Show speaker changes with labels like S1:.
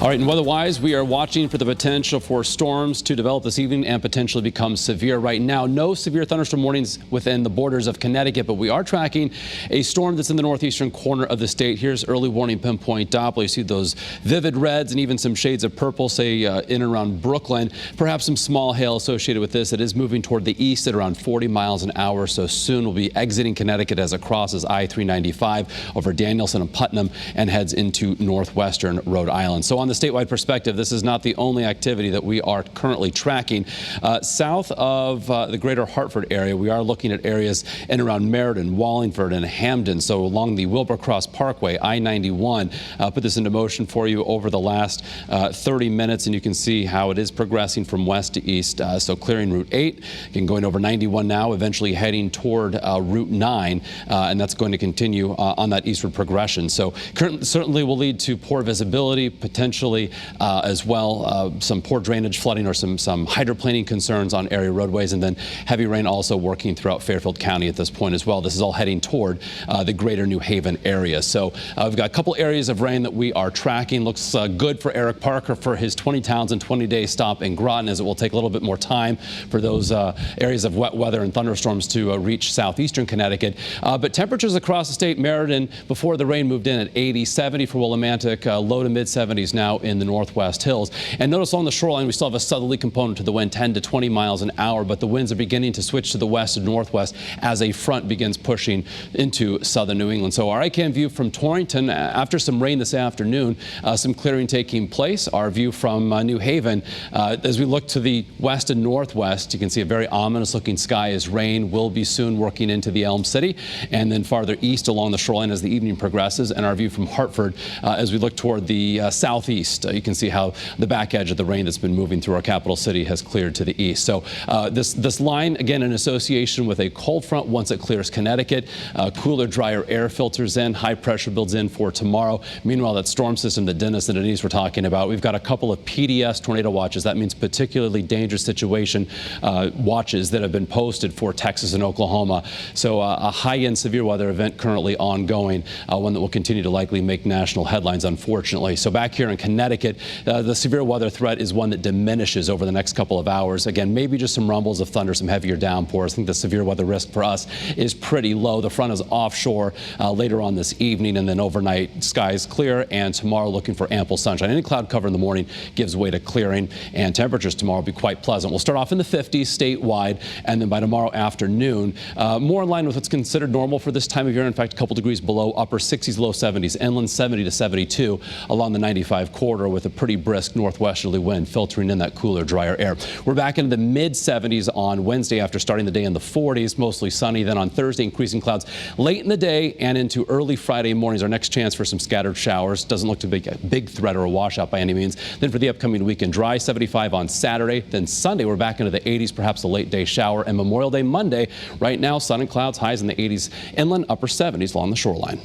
S1: All right, and weather-wise, we are watching for the potential for storms to develop this evening and potentially become severe. Right now, no severe thunderstorm warnings within the borders of Connecticut, but we are tracking a storm that's in the northeastern corner of the state. Here's early warning pinpoint Doppler. You see those vivid reds and even some shades of purple, say in and around Brooklyn. Perhaps some small hail associated with this. It is moving toward the east at around 40 miles an hour, so soon we'll be exiting Connecticut as it crosses I-395 over Danielson and Putnam and heads into northwestern Rhode Island. So on the statewide perspective, this is not the only activity that we are currently tracking. South of the greater Hartford area, we are looking at areas in around Meriden, Wallingford, and Hamden. So along the Wilbur Cross Parkway, I-91. Put this into motion for you over the last 30 minutes, and you can see how it is progressing from west to east. So clearing Route 8, again going over 91 now, eventually heading toward Route 9, and that's going to continue on that eastward progression. So certainly will lead to poor visibility, potentially as well some poor drainage, flooding, or some hydroplaning concerns on area roadways, and then heavy rain also working throughout Fairfield County at this point as well. This is all heading toward the greater New Haven area. So we've got a couple areas of rain that we are tracking. Looks good for Eric Parker for his 20 towns and 20-day stop in Groton, as it will take a little bit more time for those areas of wet weather and thunderstorms to reach southeastern Connecticut. But temperatures across the state, Meriden before the rain moved in at 80, 70 for Willimantic, low to mid 70s now in the northwest hills. And notice along the shoreline, we still have a southerly component to the wind, 10 to 20 miles an hour, but the winds are beginning to switch to the west and northwest as a front begins pushing into southern New England. So our ICAM view from Torrington, after some rain this afternoon, some clearing taking place. Our view from New Haven, as we look to the west and northwest, you can see a very ominous looking sky as rain will be soon working into the Elm City, and then farther east along the shoreline as the evening progresses. And our view from Hartford, as we look toward the southeast, you can see how the back edge of the rain that's been moving through our capital city has cleared to the east. So this line, again, in association with a cold front once it clears Connecticut, cooler, drier air filters in, high pressure builds in for tomorrow. Meanwhile, that storm system that Dennis and Denise were talking about, we've got a couple of PDS tornado watches. That means particularly dangerous situation watches that have been posted for Texas and Oklahoma. So a high-end severe weather event currently ongoing, one that will continue to likely make national headlines, unfortunately. So back here in Connecticut, the severe weather threat is one that diminishes over the next couple of hours. Again, maybe just some rumbles of thunder, some heavier downpours. I think the severe weather risk for us is pretty low. The front is offshore later on this evening, and then overnight skies clear, and tomorrow looking for ample sunshine. Any cloud cover in the morning gives way to clearing, and temperatures tomorrow will be quite pleasant. We'll start off in the 50s statewide, and then by tomorrow afternoon, more in line with what's considered normal for this time of year. In fact, a couple degrees below, upper 60s, low 70s, inland 70 to 72 along the 95 corridor, with a pretty brisk northwesterly wind filtering in that cooler, drier air. We're back into the mid 70s on Wednesday after starting the day in the 40s, mostly sunny. Then on Thursday, increasing clouds late in the day and into early Friday mornings. Our next chance for some scattered showers. Doesn't look to be a big threat or a washout by any means. Then for the upcoming weekend, dry, 75 on Saturday. Then Sunday, we're back into the 80s, perhaps a late day shower. And Memorial Day Monday, right now, sun and clouds, highs in the 80s inland, upper 70s along the shoreline.